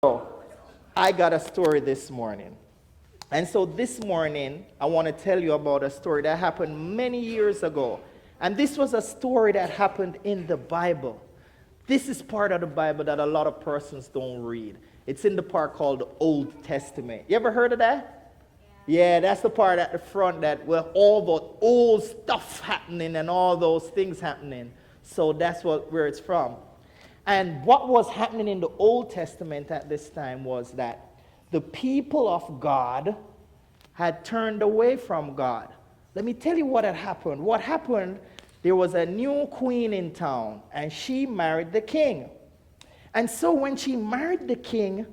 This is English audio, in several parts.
So, I got a story this morning. And so this morning, I want to tell you about a story that happened many years ago. And this was a story that happened in the Bible. This is part of the Bible that a lot of persons don't read. It's in the part called the Old Testament. You ever heard of that? Yeah, that's the part at the front that where all the old stuff happening and all those things happening. So that's where it's from. And what was happening in the Old Testament at this time was that the people of God had turned away from God. Let me tell you what had happened. What happened, there was a new queen in town, and she married the king. And so when she married the king,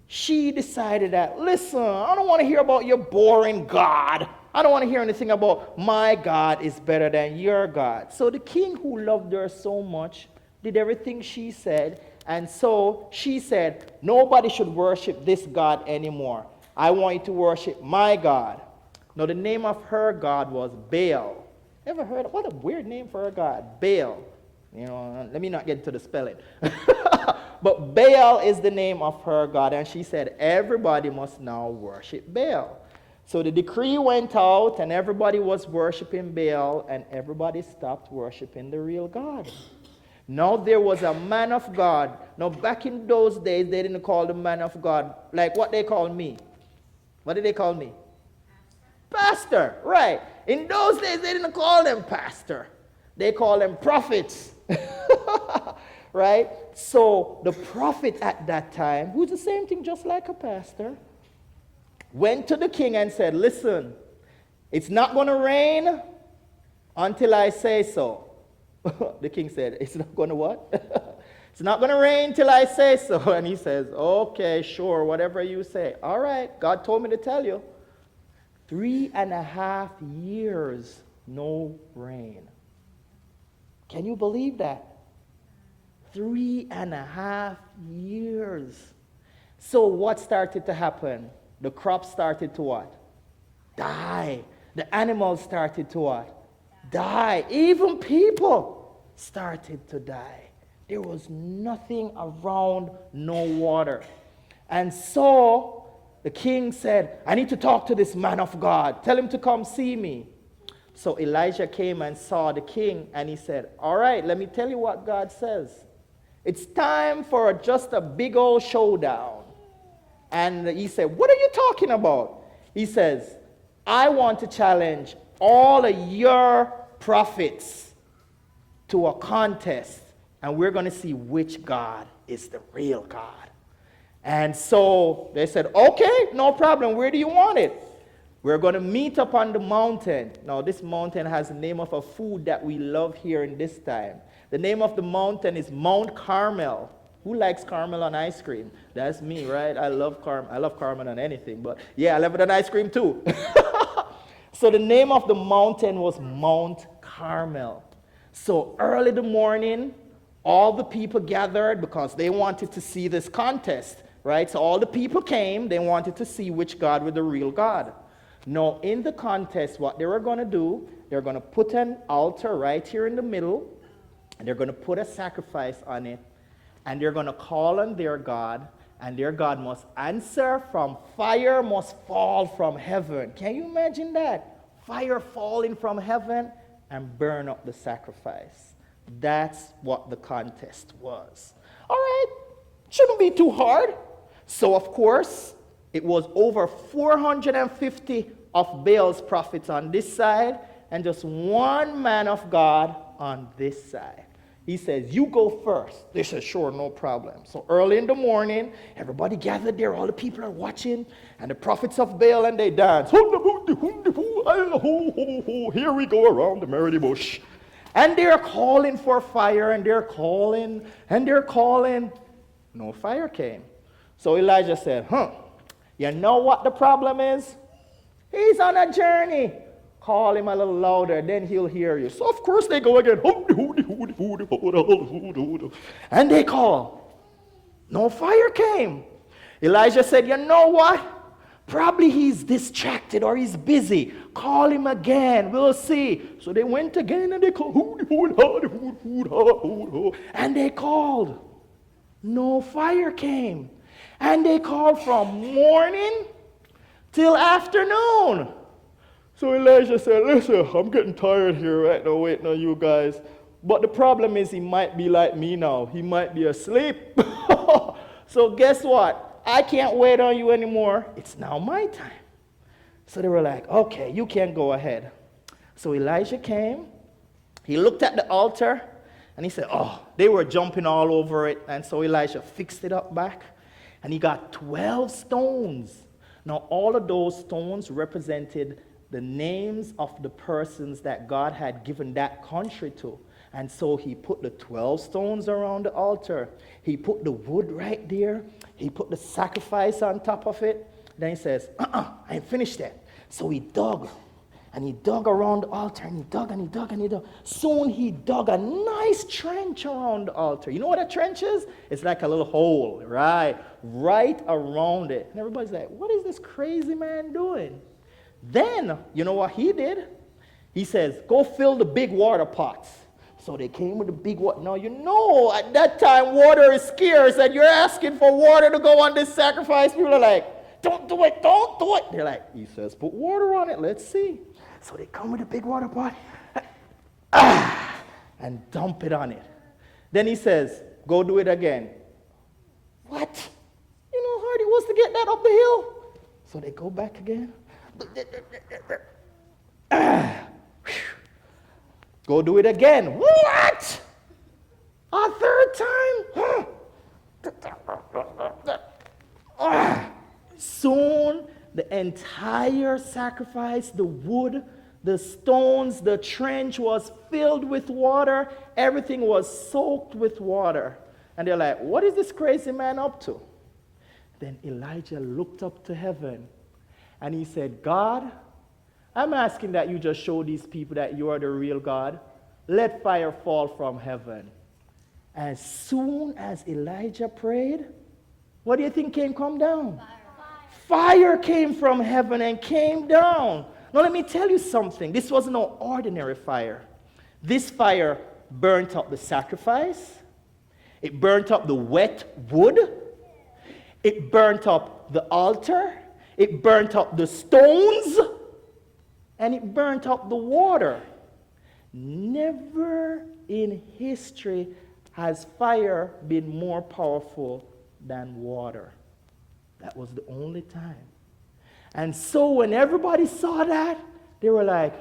she decided that, listen, I don't want to hear about your boring God. I don't want to hear anything about my God is better than your God. So the king, who loved her so much, did everything she said, and so she said, nobody should worship this God anymore. I want you to worship my God. Now the name of her God was Baal. Ever heard of, what a weird name for a God, Baal. You know, let me not get into the spelling. But Baal is the name of her God, and she said everybody must now worship Baal. So the decree went out, and everybody was worshiping Baal, and everybody stopped worshiping the real God. Now there was a man of God. Now back in those days, they didn't call the man of God like what they call me. What did they call me? Pastor, right. In those days, they didn't call them pastor. They called them prophets. Right? So the prophet at that time, who's the same thing just like a pastor, went to the king and said, listen, it's not going to rain until I say so. The king said, it's not going to what? It's not going to rain till I say so. And he says, okay, sure, whatever you say. All right, God told me to tell you. 3.5 years, no rain. Can you believe that? 3.5 years. So what started to happen? The crops started to what? Die. The animals started to what? Die. Even people started to die. There was nothing around, no water. And so the king said, I need to talk to this man of God. Tell him to come see me. So Elijah came and saw the king, and he said, all right, let me tell you what God says. It's time for just a big old showdown. And he said, what are you talking about? He says, I want to challenge all of your prophets to a contest, and we're going to see which God is the real God. And so they said, okay, no problem. Where do you want it? We're going to meet up on the mountain. Now, this mountain has the name of a food that we love here in this time. The name of the mountain is Mount Carmel. Who likes caramel on ice cream? That's me, right? I love caramel on anything, but yeah, I love it on ice cream too. So the name of the mountain was Mount Carmel. So early in the morning, all the people gathered because they wanted to see this contest, right? So all the people came, they wanted to see which God was the real God. Now, in the contest, what they were going to do, they're going to put an altar right here in the middle, and they're going to put a sacrifice on it, and they're going to call on their God, and their God must answer from fire, must fall from heaven. Can you imagine that? Fire falling from heaven and burn up the sacrifice. That's what the contest was. All right, shouldn't be too hard. So, of course, it was over 450 of Baal's prophets on this side and just one man of God on this side. He says, you go first. They said, sure, no problem. So early in the morning, everybody gathered there. All the people are watching. And the prophets of Baal, and they dance. Here we go around the merry bush. And they're calling for fire, and they're calling, and they're calling. No fire came. So Elijah said, you know what the problem is? He's on a journey. Call him a little louder, then he'll hear you. So of course they go again. And they call. No fire came. Elijah said, you know what? Probably he's distracted or he's busy. Call him again. We'll see. So they went again and they called. And they called. No fire came. And they called from morning till afternoon. So Elijah said, listen, I'm getting tired here right now waiting on you guys. But the problem is he might be like me now. He might be asleep. So guess what? I can't wait on you anymore. It's now my time. So they were like, okay, you can go ahead. So Elijah came. He looked at the altar. And he said, oh, they were jumping all over it. And so Elijah fixed it up back. And he got 12 stones. Now, all of those stones represented the names of the persons that God had given that country to. And so he put the 12 stones around the altar. He put the wood right there. He put the sacrifice on top of it. Then he says, I ain't finished yet. So he dug. And he dug around the altar, and he dug, and he dug, and he dug. Soon he dug a nice trench around the altar. You know what a trench is? It's like a little hole, right around it. And everybody's like, what is this crazy man doing? Then, you know what he did? He says, go fill the big water pots. So they came with the big water. Now, you know, at that time, water is scarce, and you're asking for water to go on this sacrifice. People are like, don't do it, don't do it. They're like, he says, put water on it, let's see. So they come with a big water pot and dump it on it. Then he says, go do it again. What? You know how hard it was to get that up the hill? So they go back again. Go do it again. What? A third time? Soon, the entire sacrifice, the wood, the stones, the trench was filled with water. Everything was soaked with water. And they're like, what is this crazy man up to? Then Elijah looked up to heaven and he said, God, I'm asking that you just show these people that you are the real God. Let fire fall from heaven. As soon as Elijah prayed, what do you think come down? Fire came from heaven and came down. Now let me tell you something. This was no ordinary fire. This fire burnt up the sacrifice. It burnt up the wet wood. It burnt up the altar. It burnt up the stones. And it burnt up the water. Never in history has fire been more powerful than water. That was the only time. And so when everybody saw that, they were like,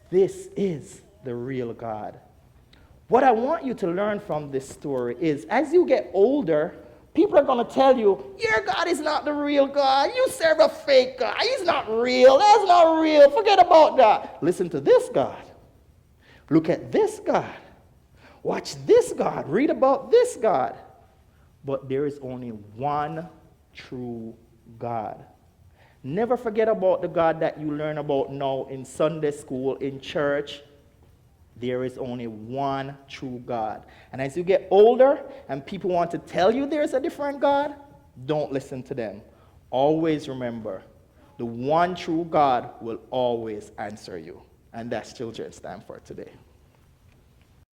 this is the real God. What I want you to learn from this story is, as you get older, people are going to tell you, your God is not the real God. You serve a fake God. He's not real. That's not real. Forget about that. Listen to this God. Look at this God. Watch this God. Read about this God. But there is only one true God. Never forget about the God that you learn about now in Sunday school, in church. There is only one true God. And as you get older and people want to tell you there's a different God, don't listen to them. Always remember, the one true God will always answer you. And that's Children's Time for today.